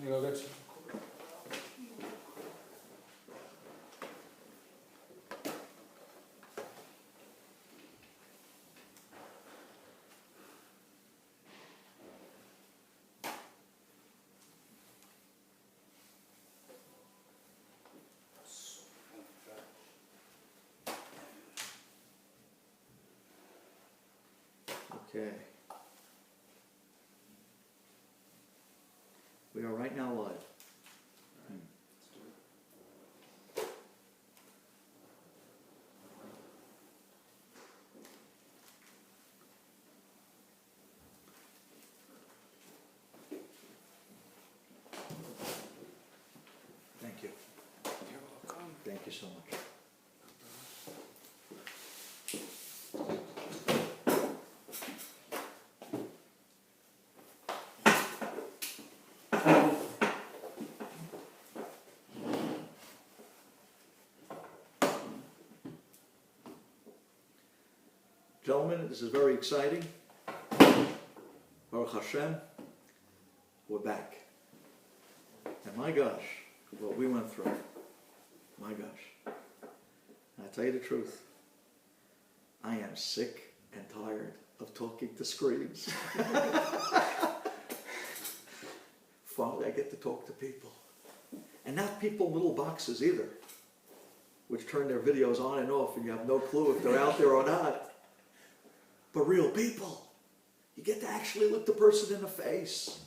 You go get you. Okay. We are right now live. Thank you. You're welcome. Thank you so much. Gentlemen, this is very exciting. Baruch Hashem, we're back. And my gosh, what we went through. My gosh. And I tell you the truth, I am sick and tired of talking to screens. Finally, I get to talk to people. And not people in little boxes either, which turn their videos on and off and you have no clue if they're out there or not. But real people. You get to actually look the person in the face.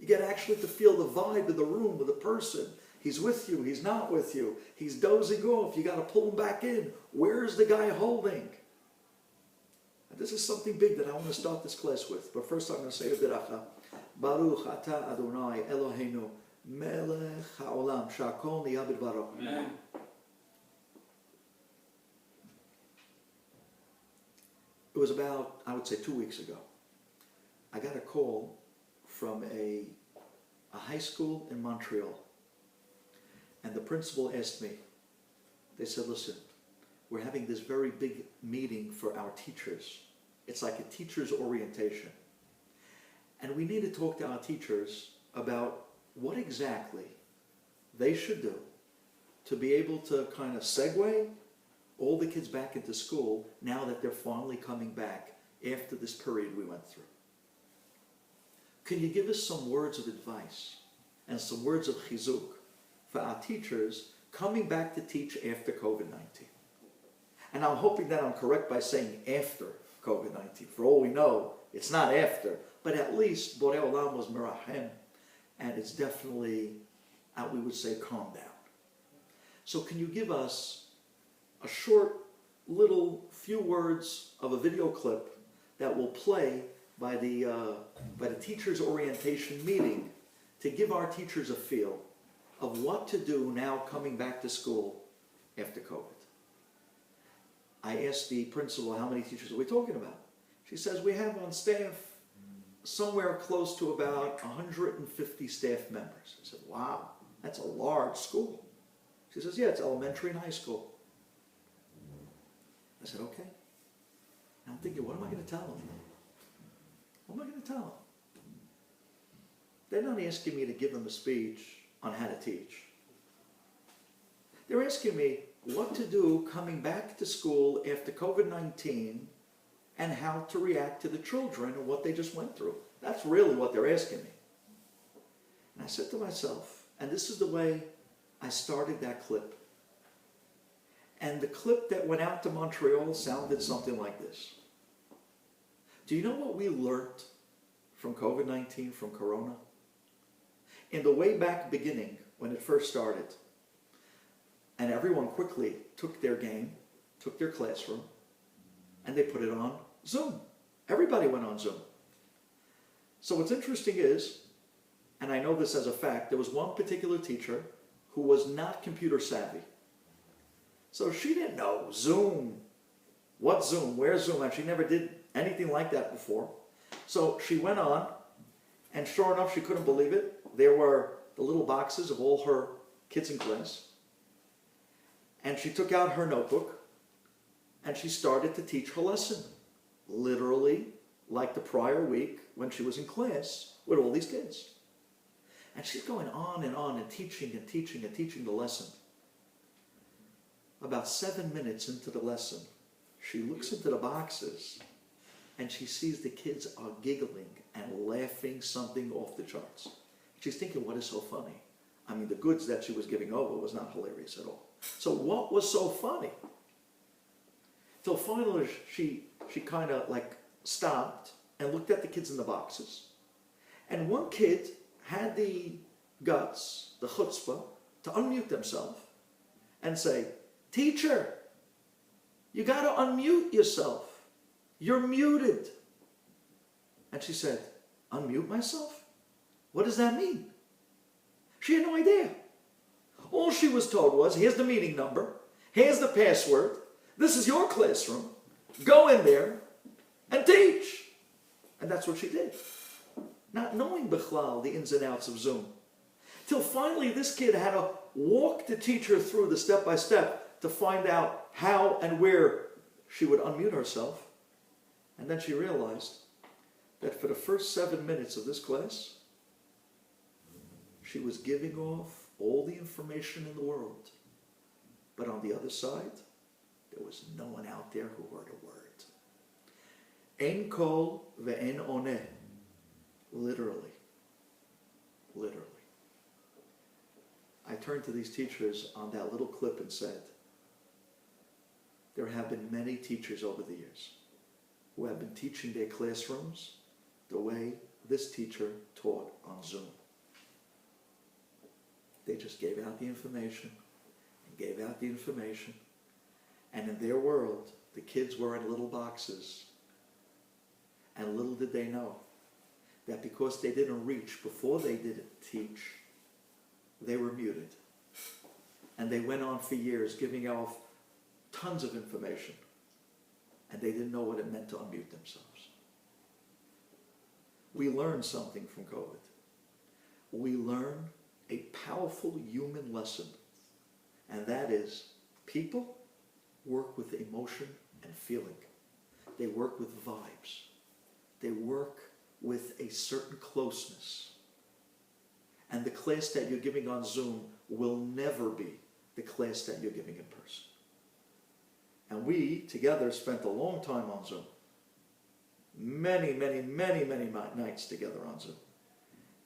You get actually to feel the vibe of the room of the person. He's with you, he's not with you. He's dozing off, you got to pull him back in. Where's the guy holding? And this is something big that I want to start this class with. But first I'm going to say a beracha. Baruch atah Adonai Eloheinu melech haolam shakol niyah bidvaro. Amen. It was about, I would say 2 weeks ago. I got a call from a high school in Montreal. And the principal asked me, they said, listen, we're having this very big meeting for our teachers. It's like a teacher's orientation. And we need to talk to our teachers about what exactly they should do to be able to kind of segue all the kids back into school now that they're finally coming back after this period we went through. Can you give us some words of advice and some words of chizuk for our teachers coming back to teach after COVID-19? And I'm hoping that I'm correct by saying after COVID-19. For all we know, it's not after, but at least Borei Olam was merahem, and it's definitely, we would say, calm down. So can you give us a short little few words of a video clip that will play by the teachers' orientation meeting to give our teachers a feel of what to do now coming back to school after COVID. I asked the principal, how many teachers are we talking about? She says, we have on staff somewhere close to about 150 staff members. I said, wow, that's a large school. She says, yeah, it's elementary and high school. I said, okay. And I'm thinking, what am I going to tell them? What am I going to tell them? They're not asking me to give them a speech on how to teach. They're asking me what to do coming back to school after COVID-19 and how to react to the children and what they just went through. That's really what they're asking me. And I said to myself, and this is the way I started that clip. And the clip that went out to Montreal sounded something like this. Do you know what we learned from COVID-19, from Corona? In the way back beginning, when it first started, and everyone quickly took their game, took their classroom, and they put it on Zoom. Everybody went on Zoom. So what's interesting is, and I know this as a fact, there was one particular teacher who was not computer savvy. So she didn't know Zoom, what Zoom, where Zoom, and she never did anything like that before. So she went on, and sure enough, she couldn't believe it. There were the little boxes of all her kids in class. And she took out her notebook, and she started to teach her lesson. Literally, like the prior week when she was in class with all these kids. And she's going on and teaching and teaching and teaching the lesson. About 7 minutes into the lesson, she looks into the boxes and she sees the kids are giggling and laughing something off the charts. She's thinking, what is so funny? I mean, the goods that she was giving over was not hilarious at all. So what was so funny? Till finally she kind of like stopped and looked at the kids in the boxes. And one kid had the guts, the chutzpah, to unmute themselves and say, "Teacher, you got to unmute yourself. You're muted." And she said, "Unmute myself? What does that mean?" She had no idea. All she was told was, here's the meeting number, here's the password, this is your classroom, go in there and teach. And that's what she did. Not knowing Bichlal, the ins and outs of Zoom. Till finally this kid had to walk the teacher through the step by step to find out how and where she would unmute herself. And then she realized that for the first 7 minutes of this class, she was giving off all the information in the world. But on the other side, there was no one out there who heard a word. Ein kol ve'en oneh. Literally. Literally. I turned to these teachers on that little clip and said, there have been many teachers over the years who have been teaching their classrooms the way this teacher taught on Zoom. They just gave out the information and gave out the information. And in their world, the kids were in little boxes. And little did they know that because they didn't reach before they didn't teach, they were muted. And they went on for years giving off tons of information. And they didn't know what it meant to unmute themselves. We learned something from COVID. We learned a powerful human lesson. And that is, people work with emotion and feeling. They work with vibes. They work with a certain closeness. And the class that you're giving on Zoom will never be the class that you're giving in person. And we, together, spent a long time on Zoom. Many nights together on Zoom.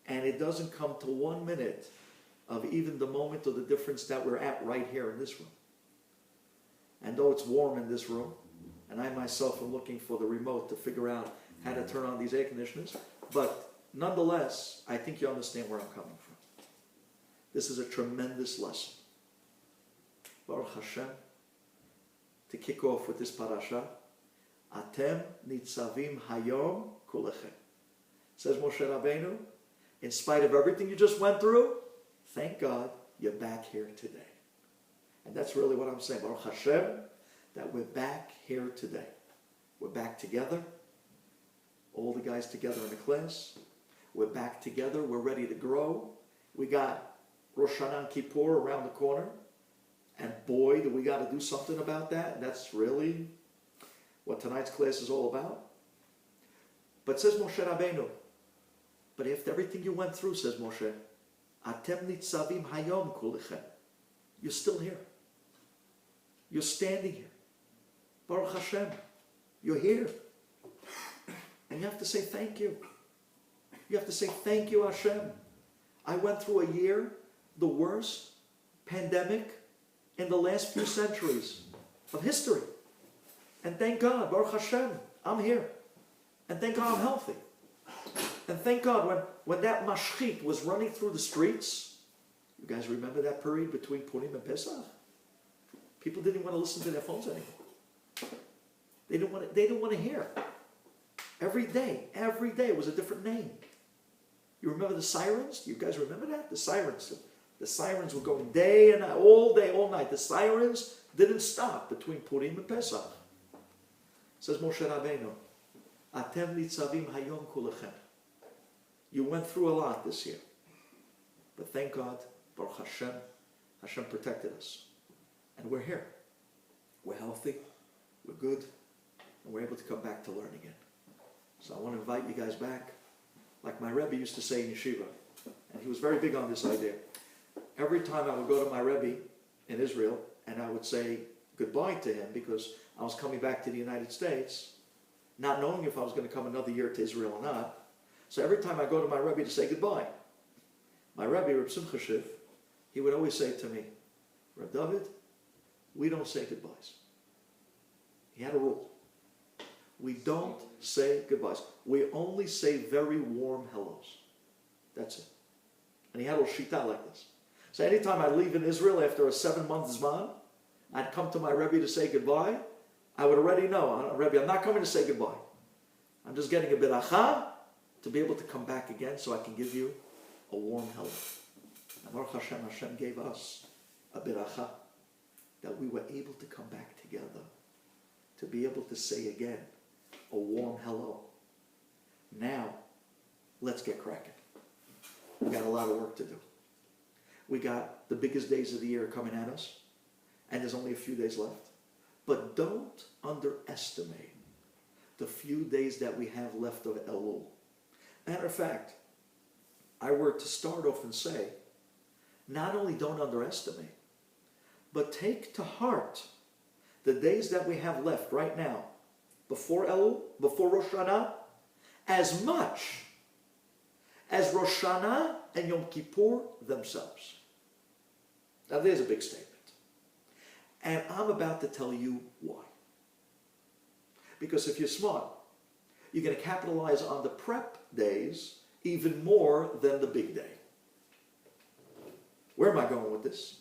And it doesn't come to 1 minute of even the moment or the difference that we're at right here in this room. And though it's warm in this room, and I myself am looking for the remote to figure out how to turn on these air conditioners, but nonetheless, I think you understand where I'm coming from. This is a tremendous lesson. Baruch Hashem, to kick off with this parasha, Atem nitzavim hayom kulechem. Says Moshe Rabbeinu, in spite of everything you just went through, thank God you're back here today. And that's really what I'm saying. Baruch Hashem, that we're back here today. We're back together. All the guys together in the class. We're back together. We're ready to grow. We got Roshana and Kippur around the corner. And boy, do we got to do something about that. And that's really what tonight's class is all about. But says Moshe Rabbeinu, but after everything you went through, says Moshe, Atem nitzavim hayom kulechem. You're still here. You're standing here. Baruch Hashem. You're here. And you have to say thank you. You have to say thank you, Hashem. I went through a year, the worst pandemic in the last few centuries of history. And thank God, Baruch Hashem, I'm here. And thank God I'm healthy. And thank God when that mashchit was running through the streets, you guys remember that period between Purim and Pesach? People didn't want to listen to their phones anymore. They didn't want to hear. Every day was a different name. You remember the sirens? You guys remember that? The sirens. The sirens were going day and night, all day, all night. The sirens didn't stop between Purim and Pesach. Says Moshe Rabbeinu, Atem nitzavim hayom kulechem. You went through a lot this year. But thank God, Baruch Hashem, Hashem protected us. And we're here. We're healthy, we're good, and we're able to come back to learn again. So I want to invite you guys back. Like my Rebbe used to say in yeshiva, and he was very big on this idea. Every time I would go to my Rebbe in Israel, and I would say goodbye to him because I was coming back to the United States, not knowing if I was going to come another year to Israel or not. So every time I go to my Rebbe to say goodbye, my Rebbe, Reb Simcha Shiv, he would always say to me, Reb David, we don't say goodbyes. He had a rule. We don't say goodbyes. We only say very warm hellos. That's it. And he had a shita like this. So anytime I leave in Israel after a 7-month zman, I'd come to my Rebbe to say goodbye. I would already know, Rebbe, I'm not coming to say goodbye. I'm just getting a beracha to be able to come back again so I can give you a warm hello. And Baruch Hashem, Hashem gave us a beracha that we were able to come back together, to be able to say again a warm hello. Now, let's get cracking. We got a lot of work to do. We got the biggest days of the year coming at us, and there's only a few days left. But don't underestimate the few days that we have left of Elul. Matter of fact, I were to start off and say, not only don't underestimate, but take to heart the days that we have left right now, before Elul, before Roshana, as much as Roshana and Yom Kippur themselves. Now there's a big statement. And I'm about to tell you why. Because if you're smart, you're going to capitalize on the prep days even more than the big day. Where am I going with this?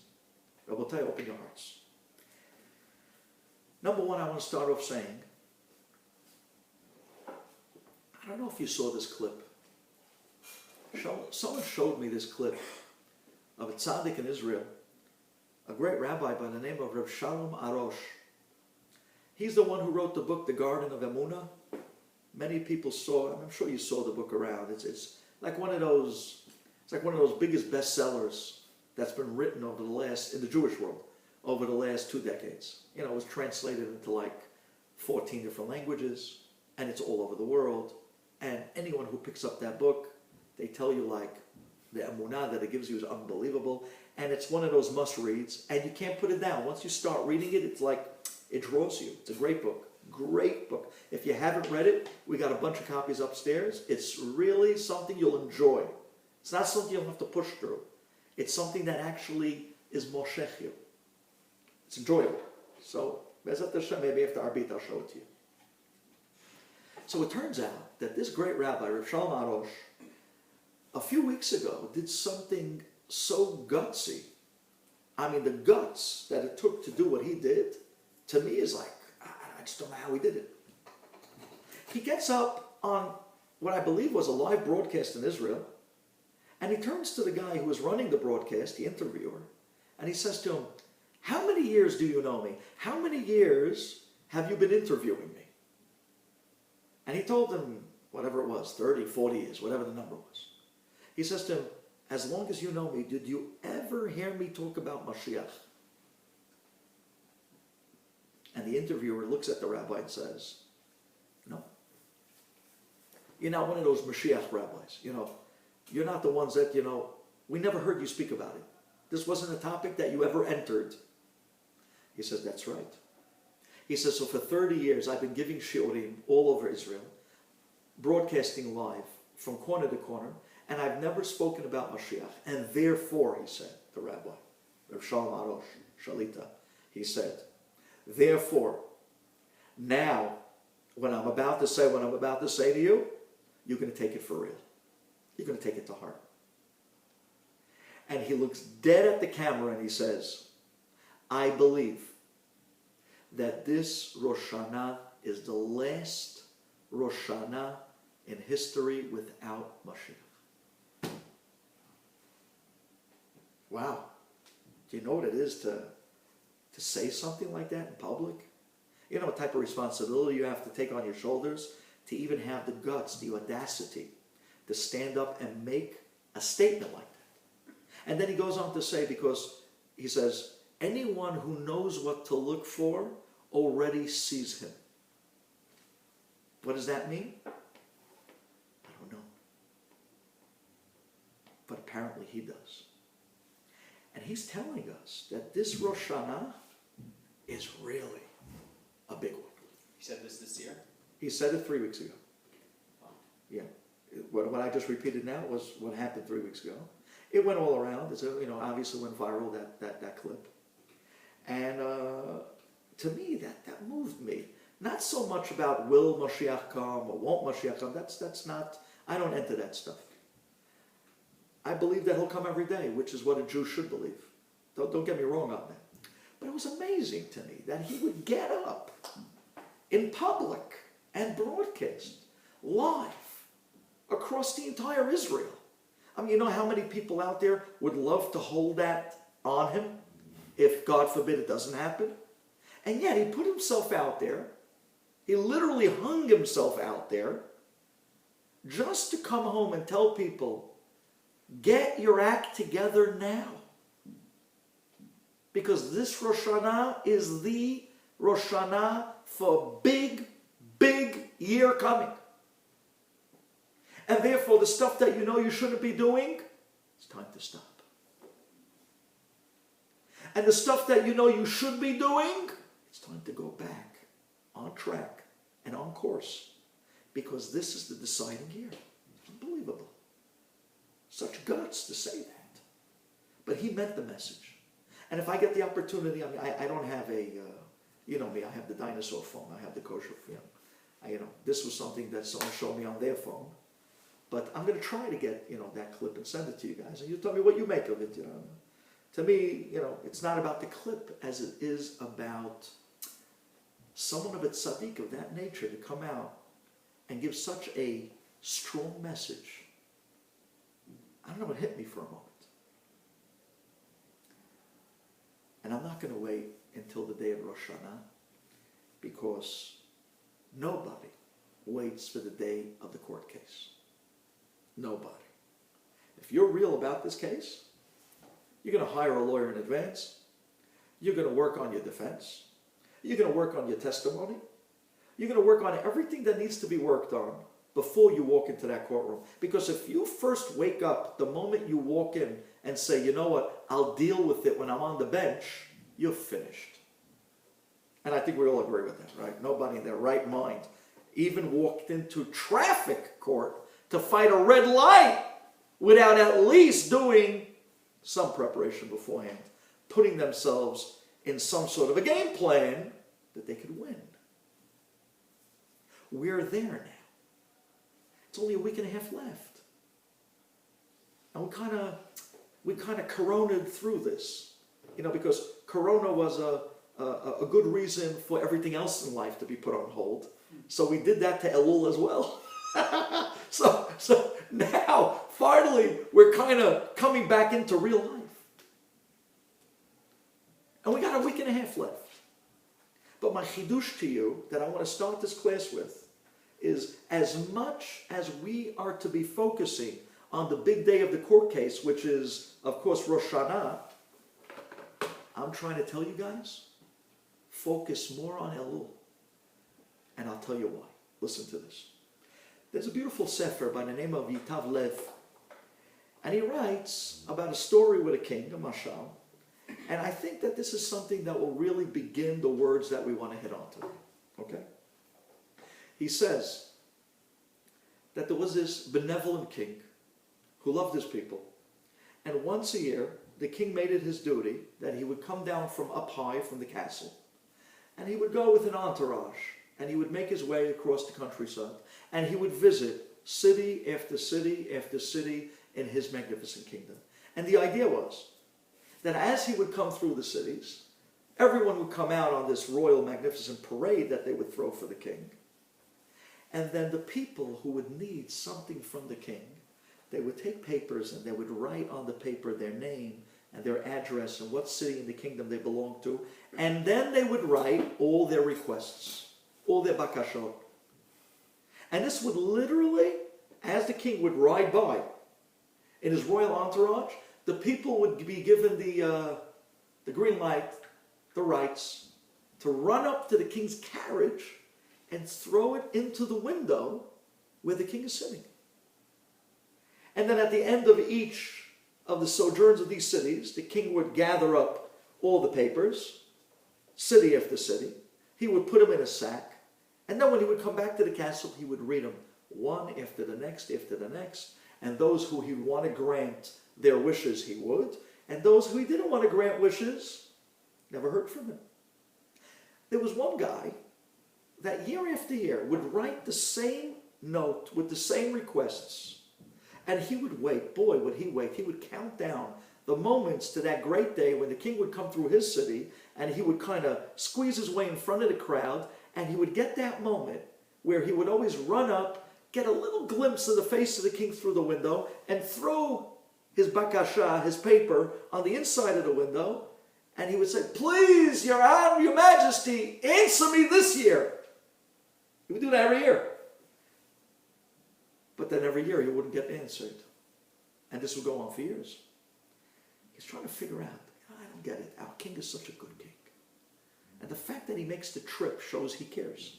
I will tell you, open your hearts. Number one, I want to start off saying, I don't know if you saw this clip. Someone showed me this clip of a tzaddik in Israel, a great rabbi by the name of Reb Shalom Arosh. He's the one who wrote the book, The Garden of Emunah. Many people saw, I'm sure you saw the book around. It's like one of those, biggest bestsellers that's been written over the last, in the Jewish world, over the last 2 decades. You know, it was translated into like 14 different languages, and it's all over the world. And anyone who picks up that book, they tell you like the emunah that it gives you is unbelievable. And it's one of those must-reads, and you can't put it down. Once you start reading it, it's like, it draws you. It's a great book. Great book. If you haven't read it, we got a bunch of copies upstairs. It's really something you'll enjoy. It's not something you'll have to push through. It's something that actually is moshech you. It's enjoyable. So, Bezat Hashem, maybe after Arbit, I'll show it to you. So it turns out that this great rabbi, Reb Shalom Arosh, a few weeks ago did something so gutsy. I mean, the guts that it took to do what he did, to me is like, I just don't know how he did it. He gets up on what I believe was a live broadcast in Israel, and he turns to the guy who was running the broadcast, the interviewer, and he says to him, how many years do you know me? How many years have you been interviewing me? And he told him, whatever it was, 30, 40 years, whatever the number was. He says to him, as long as you know me, did you ever hear me talk about Mashiach? And the interviewer looks at the rabbi and says, no. You're not one of those Mashiach rabbis. You know, you're not the ones that, we never heard you speak about it. This wasn't a topic that you ever entered. He says, that's right. He says, so for 30 years, I've been giving shiurim all over Israel, broadcasting live from corner to corner, and I've never spoken about Mashiach. And therefore, he said, the rabbi, Reb Shalom Arosh, Shalita, he said, therefore, now, when I'm about to say what I'm about to say to you, you're going to take it for real. You're going to take it to heart. And he looks dead at the camera and he says, I believe that this Roshana is the last Roshana in history without Mashiach. Wow. Do you know what it is to say something like that in public? You know what type of responsibility you have to take on your shoulders to even have the guts, the audacity to stand up and make a statement like that. And then he goes on to say, because he says, anyone who knows what to look for already sees him. What does that mean? I don't know. But but apparently he does. And he's telling us that this Roshana is really a big one. He said this year? He said it 3 weeks ago. Wow. Yeah. What I just repeated now was what happened 3 weeks ago. It went all around. It's obviously went viral, that clip. And to me, that moved me. Not so much about will Mashiach come or won't Mashiach come. That's not, I don't enter that stuff. I believe that he'll come every day, which is what a Jew should believe. Don't get me wrong on that. But it was amazing to me that he would get up in public and broadcast live across the entire Israel. I mean, you know how many people out there would love to hold that on him if, God forbid, it doesn't happen? And yet he put himself out there. He literally hung himself out there just to come home and tell people, get your act together now. Because this Roshana is the Roshana for big, big year coming. And therefore, the stuff that you know you shouldn't be doing, it's time to stop. And the stuff that you know you should be doing, it's time to go back on track and on course. Because this is the deciding year. It's unbelievable. Such guts to say that. But he meant the message. And if I get the opportunity, I mean, I don't have a, you know me, I have the dinosaur phone. I have the kosher phone. This was something that someone showed me on their phone. But I'm going to try to get, that clip and send it to you guys. And you tell me what you make of it, To me, it's not about the clip as it is about someone of a tzaddik of that nature to come out and give such a strong message. I don't know, it hit me for a moment. And I'm not going to wait until the day of Roshana, because nobody waits for the day of the court case. Nobody. If you're real about this case, you're going to hire a lawyer in advance. You're going to work on your defense. You're going to work on your testimony. You're going to work on everything that needs to be worked on before you walk into that courtroom. Because if you first wake up the moment you walk in and say, you know what, I'll deal with it when I'm on the bench, you're finished. And I think we all agree with that, right? Nobody in their right mind even walked into traffic court to fight a red light without at least doing some preparation beforehand, putting themselves in some sort of a game plan that they could win. We're there now. It's only a week and a half left. And we kind of coronaed through this, because Corona was a good reason for everything else in life to be put on hold. So we did that to Elul as well. So now, finally, we're kind of coming back into real life. And we got a week and a half left. But my chidush to you that I want to start this class with is, as much as we are to be focusing on the big day of the court case, which is, of course, Roshana, I'm trying to tell you guys, focus more on Elul. And I'll tell you why. Listen to this. There's a beautiful sefer by the name of Yitav Lev. And he writes about a story with a king, a mashal. And I think that this is something that will really begin the words that we want to hit on today. Okay? He says that there was this benevolent king who loved his people. And once a year, the king made it his duty that he would come down from up high from the castle. And he would go with an entourage. And he would make his way across the countryside. And he would visit city after city after city in his magnificent kingdom. And the idea was that as he would come through the cities, everyone would come out on this royal magnificent parade that they would throw for the king. And then the people who would need something from the king, they would take papers and they would write on the paper their name and their address and what city in the kingdom they belonged to. And then they would write all their requests, all their bakashot. And this would literally, as the king would ride by in his royal entourage, the people would be given the green light, the rights, to run up to the king's carriage and throw it into the window where the king is sitting. And then at the end of each of the sojourns of these cities, the king would gather up all the papers, city after city. He would put them in a sack. And then when he would come back to the castle, he would read them one after the next, and those who he would want to grant their wishes, he would, and those who he didn't want to grant wishes, never heard from him. There was one guy that year after year would write the same note with the same requests, and he would wait. Boy, would he wait. He would count down the moments to that great day when the king would come through his city, and he would kind of squeeze his way in front of the crowd, and he would get that moment where he would always run up, get a little glimpse of the face of the king through the window, and throw his bakasha, his paper, on the inside of the window, and he would say, "Please, your honor, your majesty, answer me this year." He would do that every year. But then every year he wouldn't get answered. And this would go on for years. He's trying to figure out, I don't get it. Our king is such a good king. And the fact that he makes the trip shows he cares.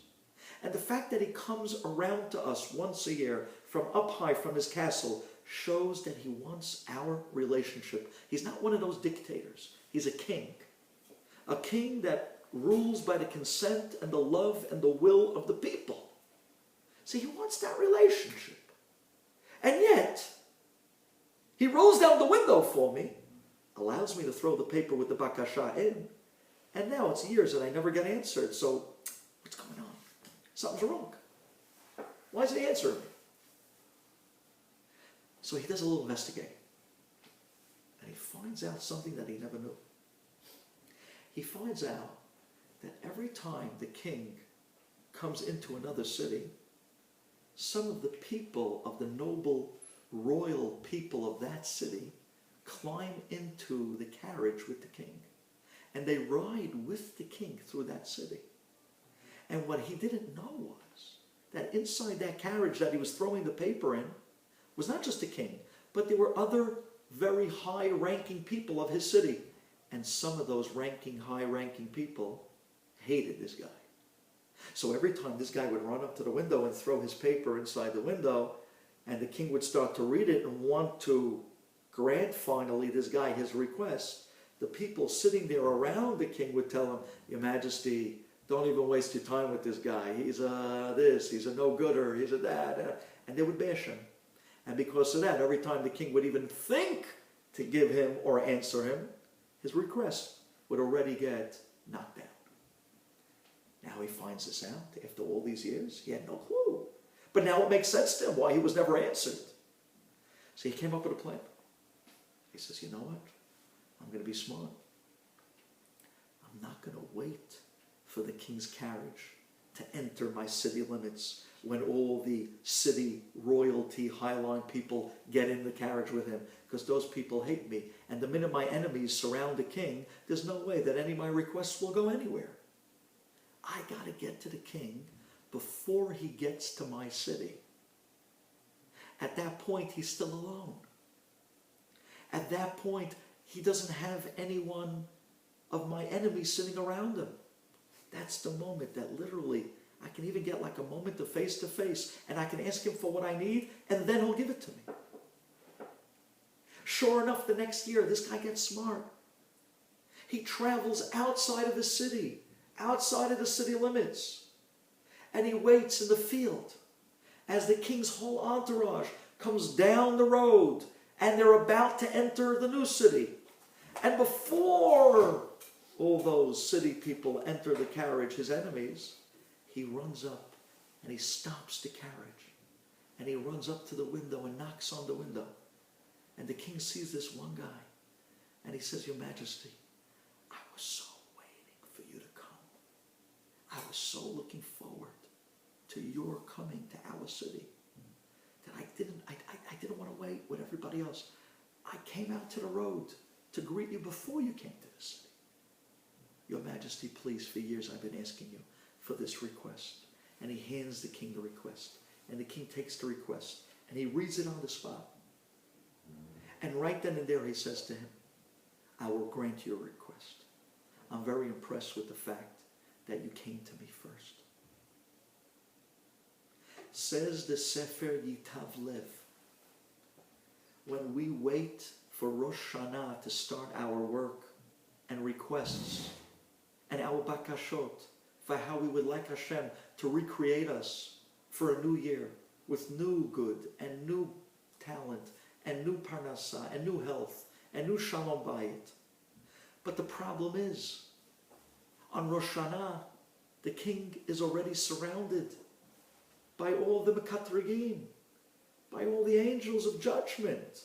And the fact that he comes around to us once a year from up high from his castle shows that he wants our relationship. He's not one of those dictators. He's a king. A king that rules by the consent and the love and the will of the people. See, he wants that relationship. And yet, he rolls down the window for me, allows me to throw the paper with the bakasha in, and now it's years and I never get answered. So, what's going on? Something's wrong. Why is he answering me? So he does a little investigating. And he finds out something that he never knew. He finds out that every time the king comes into another city, some of the people of the noble, royal people of that city climb into the carriage with the king. And they ride with the king through that city. And what he didn't know was that inside that carriage that he was throwing the paper in was not just the king, but there were other very high-ranking people of his city. And some of those high-ranking people hated this guy. So every time this guy would run up to the window and throw his paper inside the window, and the king would start to read it and want to grant finally this guy his request, the people sitting there around the king would tell him, "Your Majesty, don't even waste your time with this guy. He's a this, he's a no-gooder, he's a that." And they would bash him. And because of that, every time the king would even think to give him or answer him, his request would already get knocked down. Now he finds this out after all these years. He had no clue. But now it makes sense to him why he was never answered. So he came up with a plan. He says, "You know what? I'm going to be smart. I'm not going to wait for the king's carriage to enter my city limits when all the city royalty highline people get in the carriage with him, because those people hate me. And the minute my enemies surround the king, there's no way that any of my requests will go anywhere. I got to get to the king before he gets to my city." At that point, he's still alone. At that point, he doesn't have anyone of my enemies sitting around him. That's the moment that literally I can even get like a moment of face-to-face, and I can ask him for what I need, and then he'll give it to me. Sure enough, the next year, this guy gets smart. He travels outside of the city, outside of the city limits, and he waits in the field as the king's whole entourage comes down the road, and they're about to enter the new city. And before all those city people enter the carriage, his enemies, he runs up and he stops the carriage, and he runs up to the window and knocks on the window. And the king sees this one guy, and he says, "Your Majesty, I was so waiting for you to come. I was so looking forward to your coming to our city that I didn't want to wait with everybody else. I came out to the road to greet you before you came to the city. Your Majesty, please, for years I've been asking you for this request." And he hands the king the request. And the king takes the request, and he reads it on the spot. And right then and there he says to him, "I will grant your request. I'm very impressed with the fact that you came to me first." Says the Sefer Yitav Lev, when we wait for Roshana to start our work and requests and our bakashot for how we would like Hashem to recreate us for a new year with new good and new talent and new parnasa and new health and new shalom bayit. But the problem is, on Rosh Hashanah, the king is already surrounded by all the mekatrigim, by all the angels of judgment.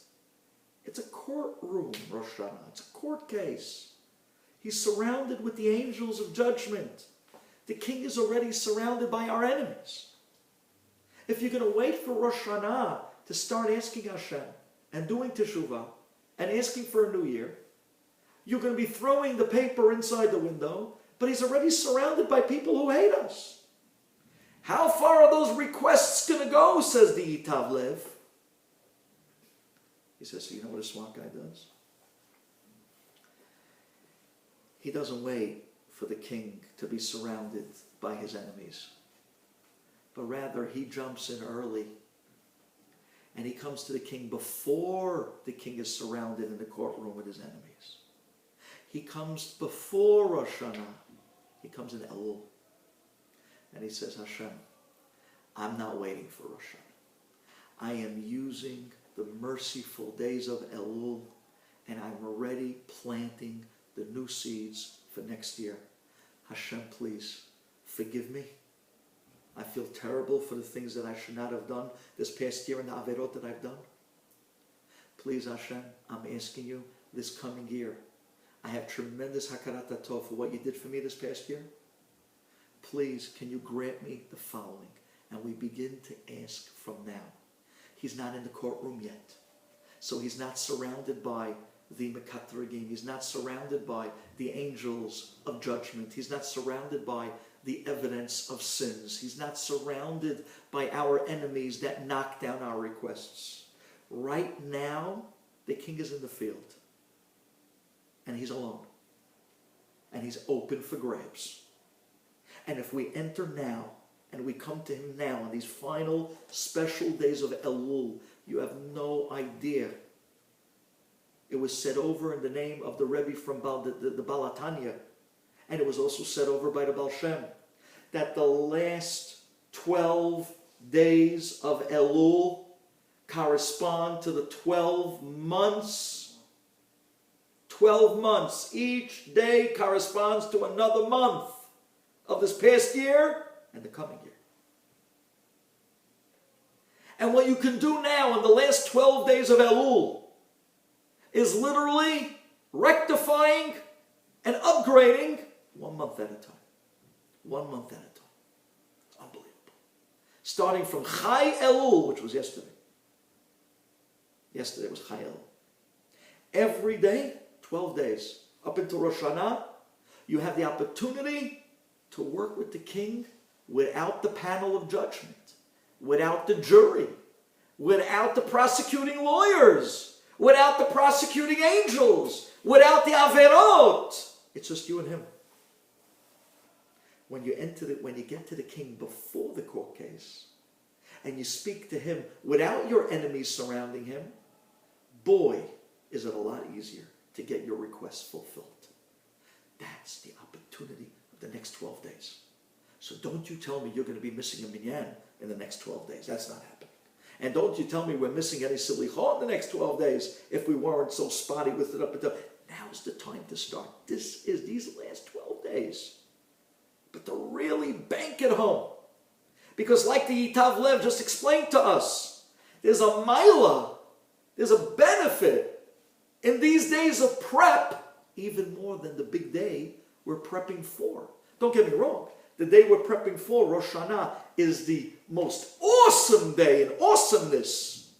It's a courtroom, Rosh Hashanah. It's a court case. He's surrounded with the angels of judgment. The king is already surrounded by our enemies. If you're going to wait for Rosh Hashanah to start asking Hashem and doing teshuvah and asking for a new year, you're going to be throwing the paper inside the window, but he's already surrounded by people who hate us. How far are those requests going to go, says the Yitav Lev. He says, so you know what a smart guy does? He doesn't wait for the king to be surrounded by his enemies, but rather he jumps in early and he comes to the king before the king is surrounded in the courtroom with his enemies. He comes before Rosh Hashanah. He comes in Elul. And he says, Hashem, I'm not waiting for Rosh Hashanah. I am using the merciful days of Elul, and I'm already planting the new seeds for next year. Hashem, please, forgive me. I feel terrible for the things that I should not have done this past year and the averot that I've done. Please, Hashem, I'm asking you this coming year. I have tremendous hakarat hatov for what you did for me this past year. Please, can you grant me the following? And we begin to ask from now. He's not in the courtroom yet. So he's not surrounded by the mekatrigim. He's not surrounded by the angels of judgment. He's not surrounded by the evidence of sins. He's not surrounded by our enemies that knock down our requests. Right now, the king is in the field. And he's alone. And he's open for grabs. And if we enter now, and we come to him now on these final special days of Elul, you have no idea. It was said over in the name of the Rebbe from the Balatanya, and it was also said over by the Baal Shem, that the last 12 days of Elul correspond to the 12 months. 12 months. Each day corresponds to another month of this past year and the coming year. And what you can do now in the last 12 days of Elul is literally rectifying and upgrading 1 month at a time. 1 month at a time. It's unbelievable. Starting from Chai Elul, which was yesterday. Yesterday was Chai Elul. Every day, 12 days, up until Rosh Hashanah, you have the opportunity to work with the king without the panel of judgment, without the jury, without the prosecuting lawyers, without the prosecuting angels, without the averot. It's just you and him. When you get to the king before the court case, and you speak to him without your enemies surrounding him, boy, is it a lot easier to get your requests fulfilled. That's the opportunity of the next 12 days. So don't you tell me you're going to be missing a minyan in the next 12 days. That's not happening. And don't you tell me we're missing any silichot in the next 12 days if we weren't so spotty with it up until. Now's the time to start. These last 12 days. But to really bank it home. Because like the Yitav Lev just explained to us, there's a maila, there's a benefit in these days of prep, even more than the big day we're prepping for. Don't get me wrong. The day we're prepping for, Rosh Hashanah, is the most awesome day in awesomeness.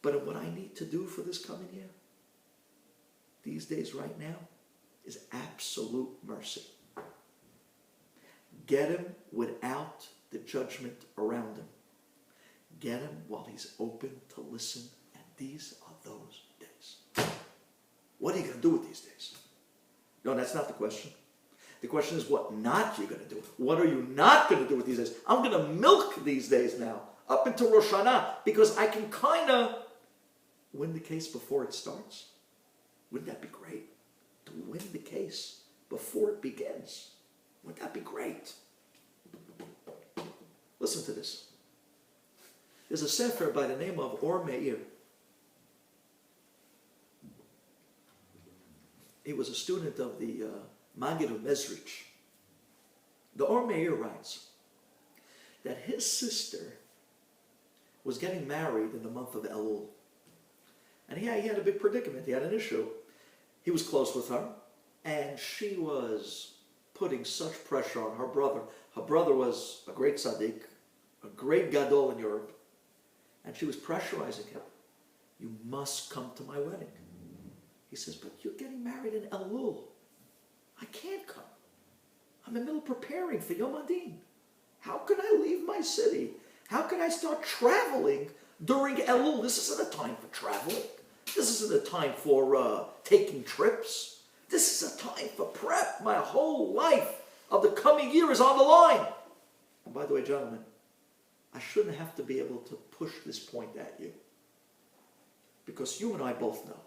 But in what I need to do for this coming year, these days right now, is absolute mercy. Get him without the judgment around him. Get him while he's open to listen, and these are those days. What are you going to do with these days? No, that's not the question. The question is what not you're going to do. What are you not going to do with these days? I'm going to milk these days now, up until Rosh Hashanah, because I can kind of win the case before it starts? Wouldn't that be great? To win the case before it begins. Wouldn't that be great? Listen to this. There's a sefer by the name of Or Meir. He was a student of the Maggid of Mezrich. The Or Meir writes that his sister was getting married in the month of Elul. And he had a big predicament. He had an issue. He was close with her, and she was putting such pressure on her brother. Her brother was a great tzaddik, a great gadol in Europe, and she was pressurizing him. You must come to my wedding. He says, but you're getting married in Elul. I can't come. I'm in the middle of preparing for Yom Adin. How can I leave my city? How can I start traveling during Elul? This isn't a time for traveling. This isn't a time for taking trips. This is a time for prep. My whole life of the coming year is on the line. And by the way, gentlemen, I shouldn't have to be able to push this point at you. Because you and I both know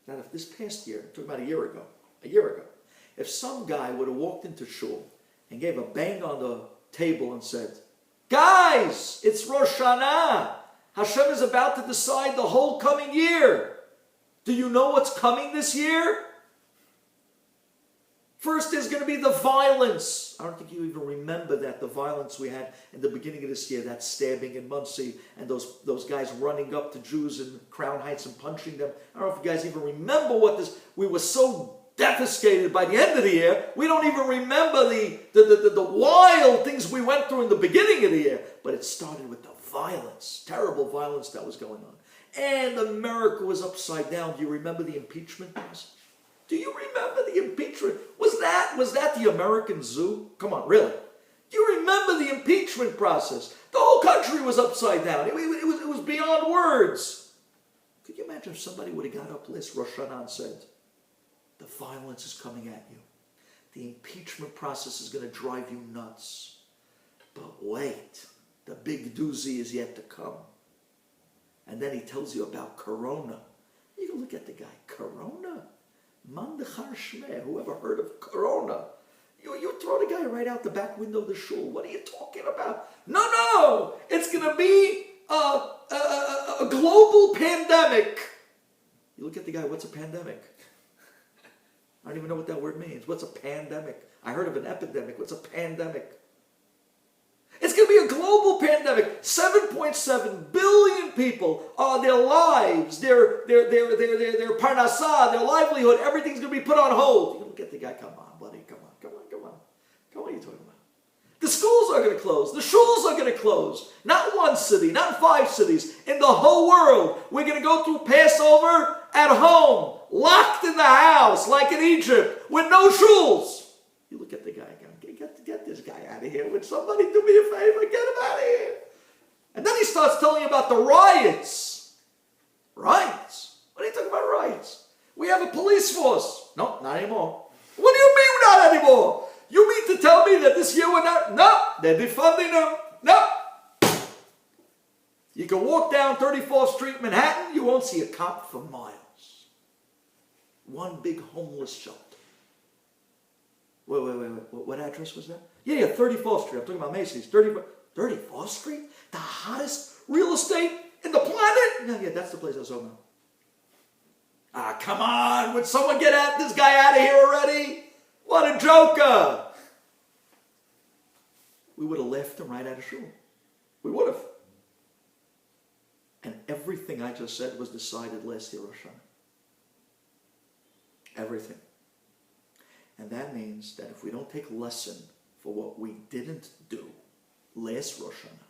that if this past year, I'm talking about a year ago, if some guy would have walked into shul and gave a bang on the table and said, guys, it's Roshana. Hashem is about to decide the whole coming year. Do you know what's coming this year? First, there's going to be the violence. I don't think you even remember that, the violence we had in the beginning of this year, that stabbing in Muncie, and those guys running up to Jews in Crown Heights and punching them. I don't know if you guys even remember what this, we were so devastated by the end of the year, we don't even remember the wild things we went through in the beginning of the year. But it started with the violence, terrible violence that was going on. And America was upside down. Do you remember the impeachment process? Do you remember the impeachment? Was that the American zoo? Come on, really? Do you remember the impeachment process? The whole country was upside down. It was beyond words. Could you imagine if somebody would have got up last Roshana and said, the violence is coming at you. The impeachment process is going to drive you nuts. But wait, the big doozy is yet to come. And then he tells you about Corona. You can look at the guy, Corona? Man dechar shmeh, whoever heard of Corona? You throw the guy right out the back window of the shul. What are you talking about? No, it's going to be a global pandemic. You look at the guy, what's a pandemic? I don't even know what that word means. What's a pandemic? I heard of an epidemic. What's a pandemic? It's going to be a global pandemic. 7.7 billion people, their lives, their parnassah, their livelihood, everything's going to be put on hold. You look at the guy, come on, buddy, come on. What are you talking about? The schools are going to close. The shuls are going to close. Not one city, not 5 cities. In the whole world, we're going to go through Passover at home, locked in the house, like in Egypt, with no shuls. You look at the guy, get this guy out of here. Would somebody do me a favor? Get him out of here. And then he starts telling you about the riots. Riots? What are you talking about riots? We have a police force. No, not anymore. What do you mean not anymore? You mean to tell me that this year we're not? No, they're defunding them. No. You can walk down 34th Street, Manhattan, you won't see a cop for miles. One big homeless shelter. Wait. What address was that? Yeah, 34th Street. I'm talking about Macy's. 34th Street? The hottest real estate in the planet? Yeah, that's the place I was talking about. Come on. Would someone get this guy out of here already? What a joker. We would have left him right out of shul. We would have. And everything I just said was decided last year, Roshana. Everything. And that means that if we don't take lesson for what we didn't do last Roshana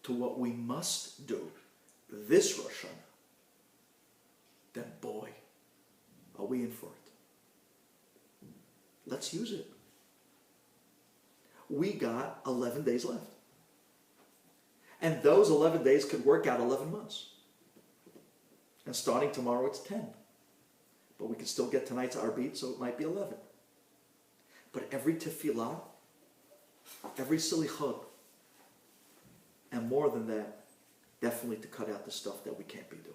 to what we must do this Roshana, then boy, are we in for it. Let's use it. We got 11 days left. And those 11 days could work out 11 months. And starting tomorrow, it's 10. But we can still get tonight's arbit, so it might be 11. But every tefillah, every silichot, and more than that, definitely to cut out the stuff that we can't be doing.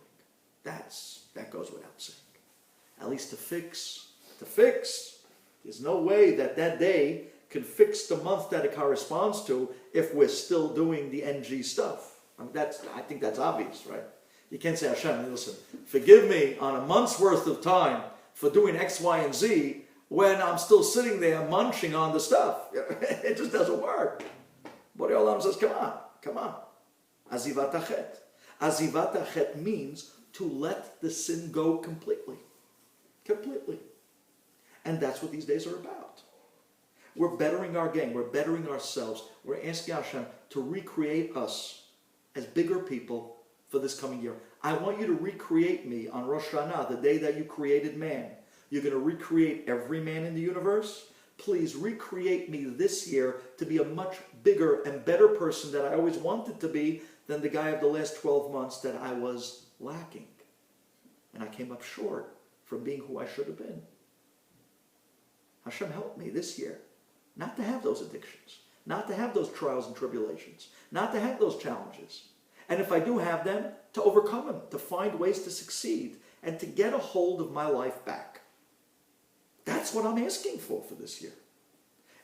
That goes without saying. At least to fix. There's no way that day can fix the month that it corresponds to if we're still doing the NG stuff. I mean, I think that's obvious, right? You can't say, Hashem, listen, forgive me on a month's worth of time for doing X, Y, and Z when I'm still sitting there munching on the stuff. It just doesn't work. Borei Olam says, come on. Azivat hachet. Azivat hachet means to let the sin go completely. Completely. And that's what these days are about. We're bettering our game. We're bettering ourselves. We're asking Hashem to recreate us as bigger people for this coming year. I want you to recreate me on Roshana, the day that you created man. You're going to recreate every man in the universe. Please recreate me this year to be a much bigger and better person that I always wanted to be than the guy of the last 12 months that I was lacking. And I came up short from being who I should have been. Hashem, help me this year not to have those addictions, not to have those trials and tribulations, not to have those challenges. And if I do have them, to overcome them, to find ways to succeed, and to get a hold of my life back. That's what I'm asking for this year.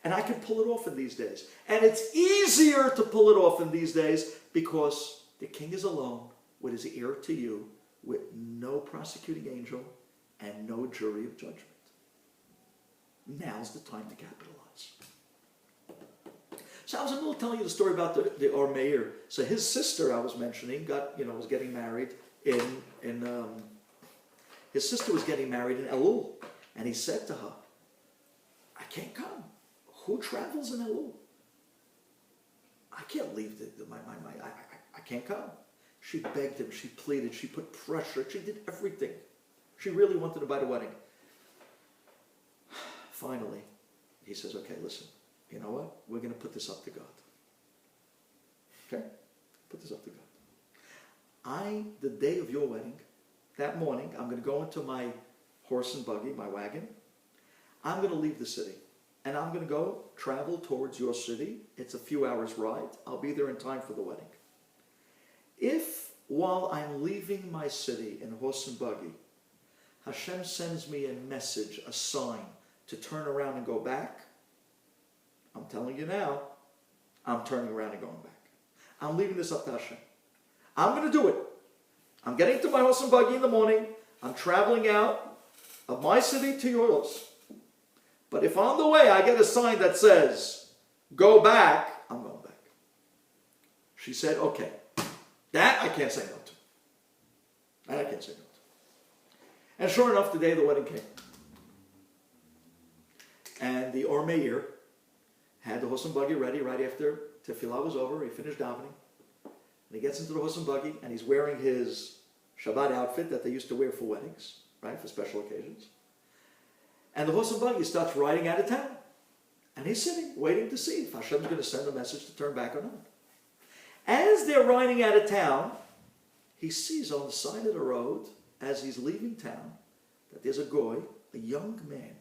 And I can pull it off in these days. And it's easier to pull it off in these days because the king is alone with his ear to you, with no prosecuting angel and no jury of judgment. Now's the time to capitalize. So I was in the middle of telling you the story about the Ormeir. So his sister, I was mentioning, was getting married his sister was getting married in Elul. And he said to her, I can't come. Who travels in Elul? I can't leave I can't come. She begged him, she pleaded, she put pressure, she did everything. She really wanted to buy the wedding. Finally, he says, okay, listen, you know what? We're going to put this up to God. Okay? Put this up to God. The day of your wedding, that morning, I'm going to go into my horse and buggy, my wagon. I'm going to leave the city. And I'm going to go travel towards your city. It's a few hours ride. I'll be there in time for the wedding. If, while I'm leaving my city in horse and buggy, Hashem sends me a message, a sign, to turn around and go back, I'm telling you now, I'm turning around and going back. I'm leaving this up to Hashem. I'm going to do it. I'm getting to my horse and buggy in the morning. I'm traveling out of my city to yours. But if on the way I get a sign that says, go back, I'm going back. She said, okay. That I can't say no to. That I can't say no to. And sure enough, the day of the wedding came. And the Ormeir had the horse and buggy ready right after Tefillah was over. He finished davening. And he gets into the horse and buggy, and he's wearing his Shabbat outfit that they used to wear for weddings, right, for special occasions. And the horse and buggy starts riding out of town. And he's sitting, waiting to see if Hashem's going to send a message to turn back or not. As they're riding out of town, he sees on the side of the road, as he's leaving town, that there's a goy, a young man,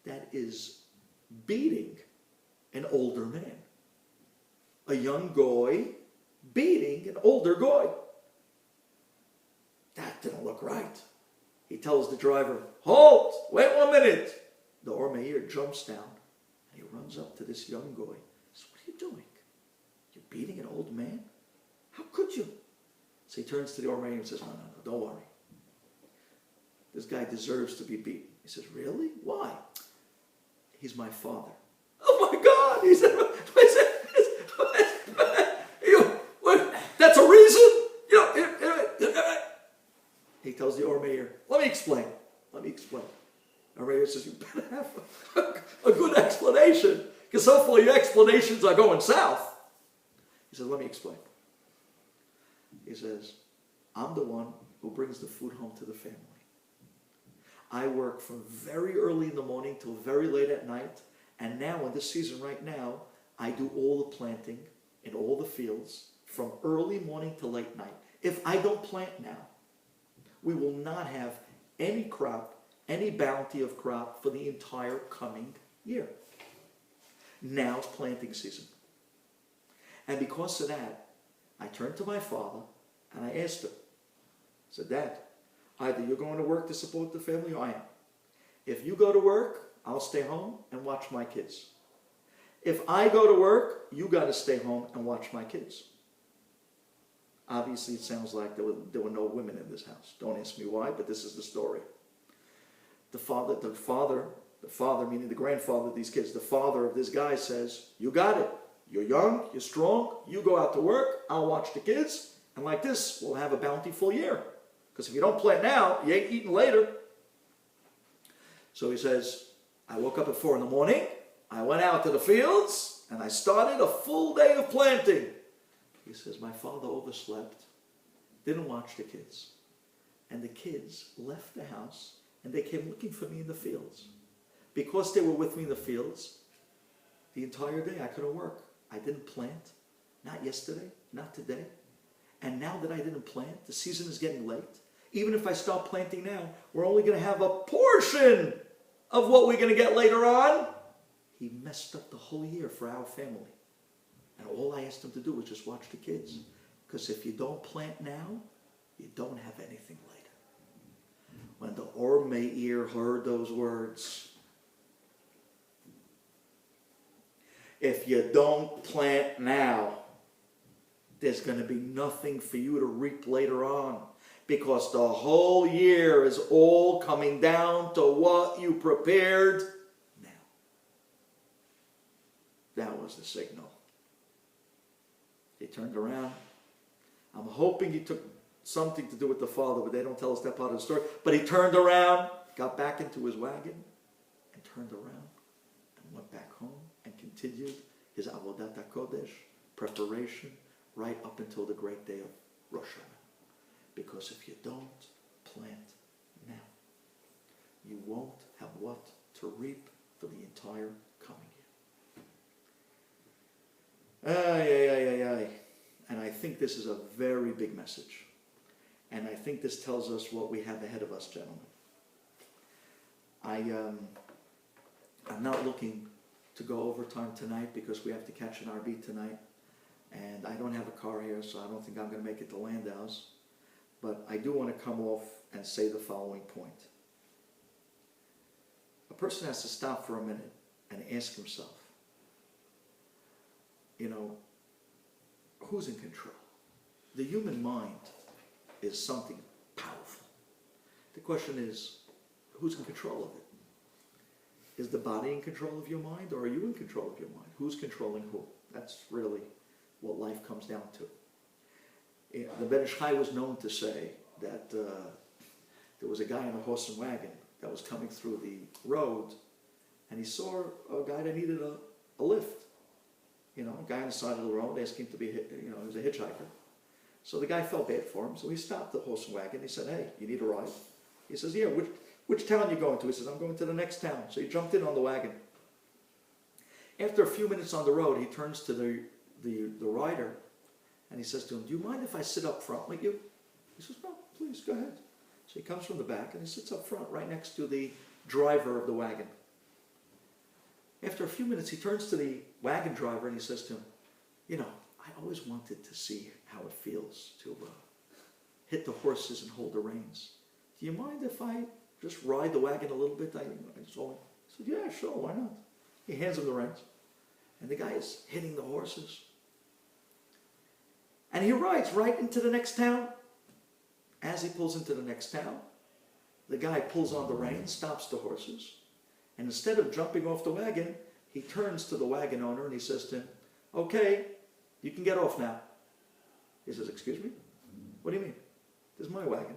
that is beating an older man. A young goy beating an older goy. That didn't look right. He tells the driver, halt, wait 1 minute. The Ormeir jumps down and he runs up to this young goy. He says, what are you doing? You're beating an old man? How could you? So he turns to the Ormeir and says, no, don't worry. This guy deserves to be beaten. He says, really? Why? He's my father. Oh my God! He said, that's a reason? He tells the Ormeir, let me explain. Ormeir says, you better have a good explanation, because hopefully your explanations are going south. He says, let me explain. He says, I'm the one who brings the food home to the family. I work from very early in the morning till very late at night. And now, in this season right now, I do all the planting in all the fields from early morning to late night. If I don't plant now, we will not have any crop, any bounty of crop for the entire coming year. Now's planting season. And because of that, I turned to my father and I asked him, I said, Dad, either you're going to work to support the family or I am. If you go to work, I'll stay home and watch my kids. If I go to work, you got to stay home and watch my kids. Obviously, it sounds like there were no women in this house. Don't ask me why, but this is the story. The father, meaning the grandfather of these kids, the father of this guy says, you got it. You're young, you're strong, you go out to work, I'll watch the kids, and like this, we'll have a bountiful year. Because if you don't plant now, you ain't eating later. So he says, I woke up at 4 a.m, I went out to the fields, and I started a full day of planting. He says, my father overslept, didn't watch the kids. And the kids left the house, and they came looking for me in the fields. Because they were with me in the fields, the entire day I couldn't work. I didn't plant, not yesterday, not today. And now that I didn't plant, the season is getting late. Even if I start planting now, we're only going to have a portion of what we're going to get later on. He messed up the whole year for our family. And all I asked him to do was just watch the kids. Because if you don't plant now, you don't have anything later. When the Or Meir heard those words, if you don't plant now, there's going to be nothing for you to reap later on. Because the whole year is all coming down to what you prepared now. That was the signal. He turned around. I'm hoping he took something to do with the father, but they don't tell us that part of the story. But he turned around, got back into his wagon, and turned around and went back home and continued his Avodat HaKodesh preparation right up until the great day of Roshana. Because if you don't plant now, you won't have what to reap for the entire coming year. And I think this is a very big message. And I think this tells us what we have ahead of us, gentlemen. I'm not looking to go overtime tonight because we have to catch an RB tonight. And I don't have a car here, so I don't think I'm going to make it to Landau's. But I do want to come off and say the following point. A person has to stop for a minute and ask himself, who's in control? The human mind is something powerful. The question is, who's in control of it? Is the body in control of your mind, or are you in control of your mind? Who's controlling who? That's really what life comes down to. The Ben Ish Chai was known to say that there was a guy in a horse and wagon that was coming through the road, and he saw a guy that needed a lift. A guy on the side of the road asking to be, he was a hitchhiker. So the guy felt bad for him, so he stopped the horse and wagon. He said, hey, you need a ride? He says, yeah, which town are you going to? He says, I'm going to the next town. So he jumped in on the wagon. After a few minutes on the road, he turns to the rider, and he says to him, do you mind if I sit up front with you? He says, no, please, go ahead. So he comes from the back, and he sits up front right next to the driver of the wagon. After a few minutes, he turns to the wagon driver, and he says to him, I always wanted to see how it feels to hit the horses and hold the reins. Do you mind if I just ride the wagon a little bit? I said, yeah, sure, why not? He hands him the reins, and the guy is hitting the horses. And he rides right into the next town. As he pulls into the next town, the guy pulls on the reins, stops the horses, and instead of jumping off the wagon, he turns to the wagon owner and he says to him, okay, you can get off now. He says, excuse me? What do you mean? This is my wagon.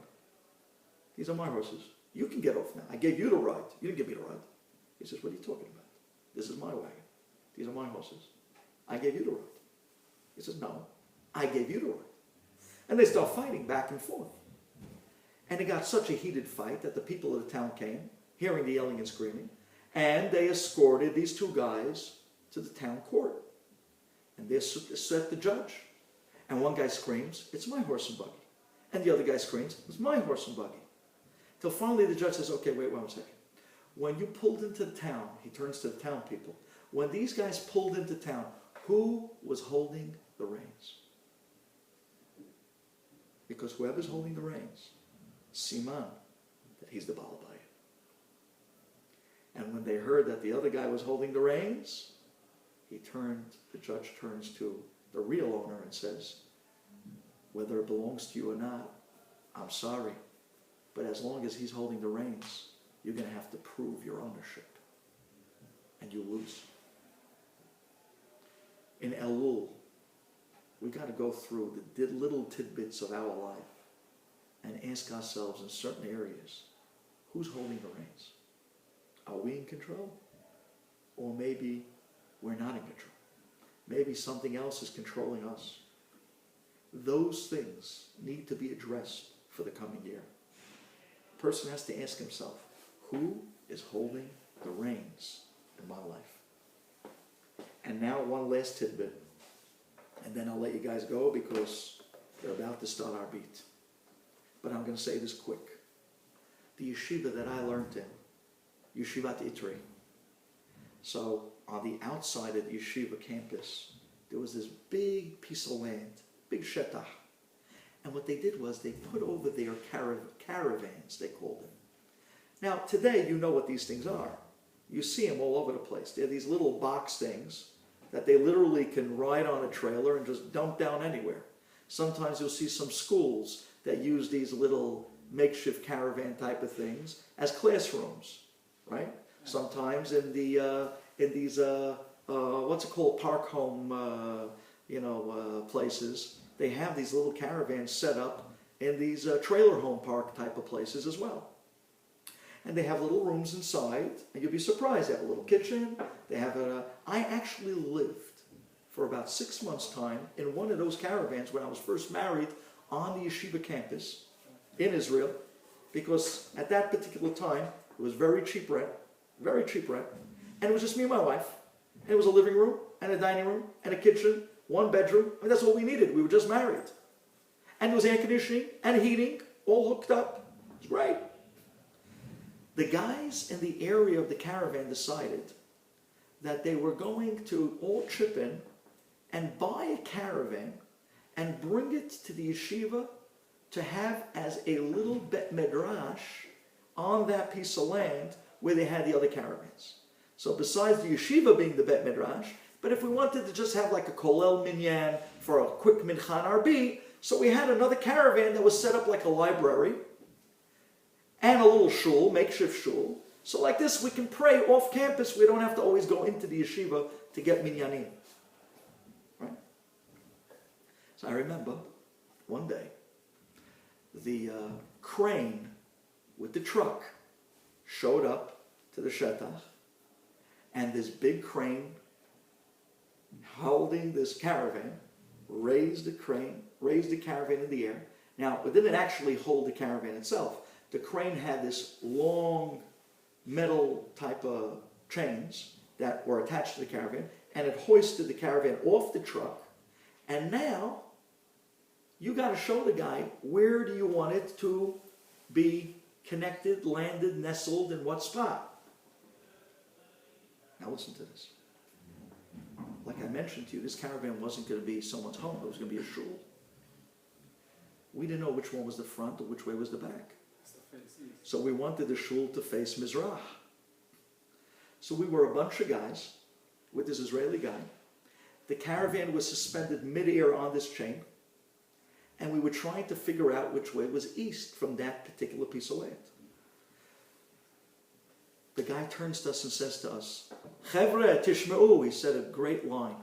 These are my horses. You can get off now. I gave you the ride. You didn't give me the ride. He says, what are you talking about? This is my wagon. These are my horses. I gave you the ride. He says, no, I gave you the ride. And they start fighting back and forth. And it got such a heated fight that the people of the town came, hearing the yelling and screaming, and they escorted these two guys to the town court. And they set the judge. And one guy screams, it's my horse and buggy. And the other guy screams, it's my horse and buggy. Till finally the judge says, okay, wait 1 second. When you pulled into the town, he turns to the town people, when these guys pulled into town, who was holding the reins? Because whoever's holding the reins, siman, that he's the Baal Bayit. And when they heard that the other guy was holding the reins, the judge turns to the real owner and says, whether it belongs to you or not, I'm sorry, but as long as he's holding the reins, you're going to have to prove your ownership. And you lose. In Elul, we got to go through the little tidbits of our life and ask ourselves in certain areas, who's holding the reins? Are we in control? Or maybe we're not in control. Maybe something else is controlling us. Those things need to be addressed for the coming year. A person has to ask himself, who is holding the reins in my life? And now one last tidbit, and then I'll let you guys go because they're about to start our beat. But I'm going to say this quick. The yeshiva that I learned in, Yeshivat Itri. So on the outside of the yeshiva campus, there was this big piece of land, big shetach. And what they did was they put over there caravans, they called them. Now today you know what these things are. You see them all over the place. They're these little box things that they literally can ride on a trailer and just dump down anywhere. Sometimes you'll see some schools that use these little makeshift caravan type of things as classrooms, right? Sometimes in these what's it called, park home, places, they have these little caravans set up in these trailer home park type of places as well. And they have little rooms inside, and you'll be surprised. They have a little kitchen. They have I actually lived for about 6 months' time in one of those caravans when I was first married on the yeshiva campus in Israel, because at that particular time it was very cheap rent, and it was just me and my wife. And it was a living room and a dining room and a kitchen, one bedroom. I mean, that's what we needed. We were just married. And there was air conditioning and heating, all hooked up. It was great. The guys in the area of the caravan decided that they were going to all chip in and buy a caravan and bring it to the yeshiva to have as a little bet medrash on that piece of land where they had the other caravans. So besides the yeshiva being the bet midrash, but if we wanted to just have like a kolel minyan for a quick minchan arbi, so we had another caravan that was set up like a library and a little shul, makeshift shul. So like this, we can pray off campus. We don't have to always go into the yeshiva to get minyanim. Right? So I remember one day, the crane with the truck showed up to the shetach, and this big crane holding this caravan raised the caravan in the air. Now, it didn't actually hold the caravan itself. The crane had this long metal type of chains that were attached to the caravan, and it hoisted the caravan off the truck. And now, you got to show the guy, where do you want it to be connected, landed, nestled, in what spot? Now listen to this. Like I mentioned to you, this caravan wasn't going to be someone's home. It was going to be a shul. We didn't know which one was the front or which way was the back. So we wanted the shul to face Mizrach. So we were a bunch of guys with this Israeli guy. The caravan was suspended midair on this chain, and we were trying to figure out which way was east from that particular piece of land. The guy turns to us and says to us, Chevre, tishma'u, he said a great line.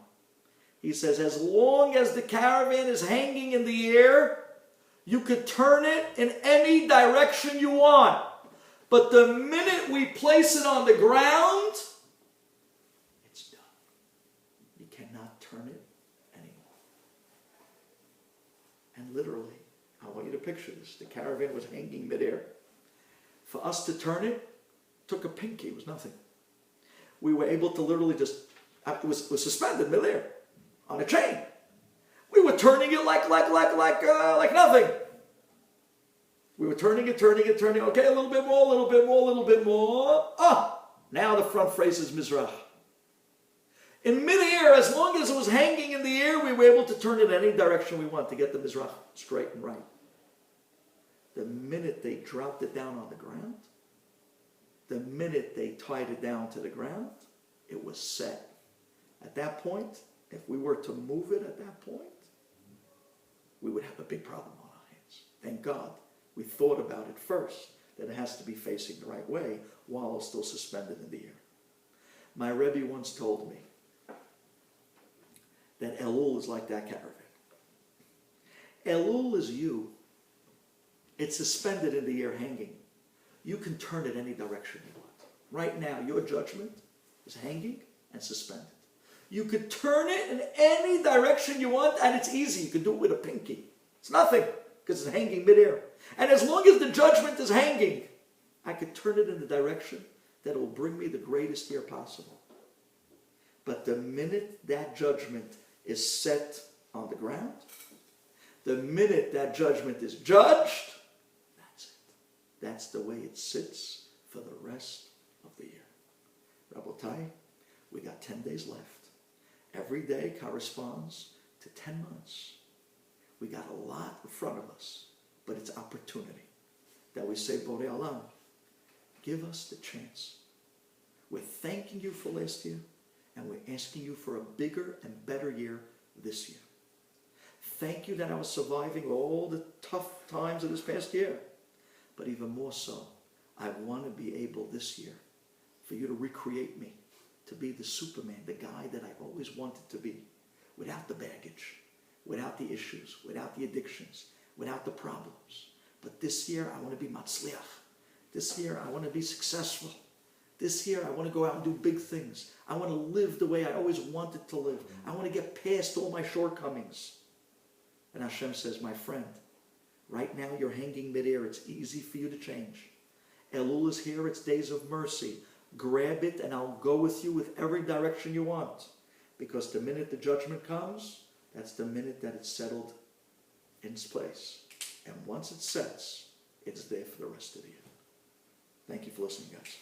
He says, as long as the caravan is hanging in the air, you could turn it in any direction you want. But the minute we place it on the ground, it's done. You cannot turn it anymore. And literally, I want you to picture this. The caravan was hanging midair. For us to turn it, took a pinky. It was nothing. We were able to literally just, it was suspended midair on a chain. We were turning it like nothing. We were turning it. Okay, a little bit more. Now the front faces Mizrach. In midair, as long as it was hanging in the air, we were able to turn it any direction we want to get the Mizrach straight and right. The minute they dropped it down on the ground, the minute they tied it down to the ground, it was set. At that point, if we were to move it at that point, we would have a big problem on our hands. Thank God we thought about it first, that it has to be facing the right way while it's still suspended in the air. My Rebbe once told me that Elul is like that caravan. Elul is you. It's suspended in the air hanging. You can turn it any direction you want. Right now, your judgment is hanging and suspended. You could turn it in any direction you want, and it's easy. You can do it with a pinky. It's nothing, because it's hanging midair. And as long as the judgment is hanging, I could turn it in the direction that will bring me the greatest year possible. But the minute that judgment is set on the ground, the minute that judgment is judged, that's it. That's the way it sits for the rest of the year. Rabotai, we got 10 days left. Every day corresponds to 10 months. We got a lot in front of us, but it's opportunity that we say, Borei Olam, give us the chance. We're thanking you for last year, and we're asking you for a bigger and better year this year. Thank you that I was surviving all the tough times of this past year. But even more so, I want to be able this year for you to recreate me, to be the Superman, the guy that I've always wanted to be, without the baggage, without the issues, without the addictions, without the problems. But this year, I want to be Matzliach. This year, I want to be successful. This year, I want to go out and do big things. I want to live the way I always wanted to live. I want to get past all my shortcomings. And Hashem says, my friend, right now you're hanging midair. It's easy for you to change. Elul is here. It's days of mercy. Grab it and I'll go with you with every direction you want. Because the minute the judgment comes, that's the minute that it's settled in its place. And once it sets, it's there for the rest of the year. Thank you for listening, guys.